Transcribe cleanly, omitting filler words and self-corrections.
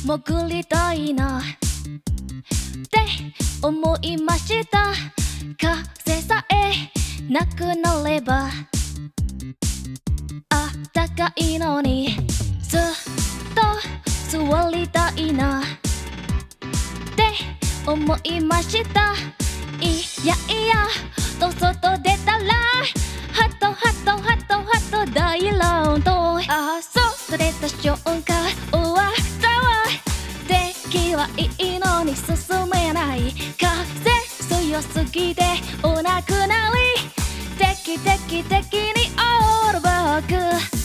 潜りたいなって思いました。風さえなくなればあったかいのにずっと座りたいなって思いました。いやいやと外出たらハトハトハトハト大ラウンド。あそう出た瞬間噂は出来はいいのに進めない。風強すぎてお亡くなり。敵にオールバック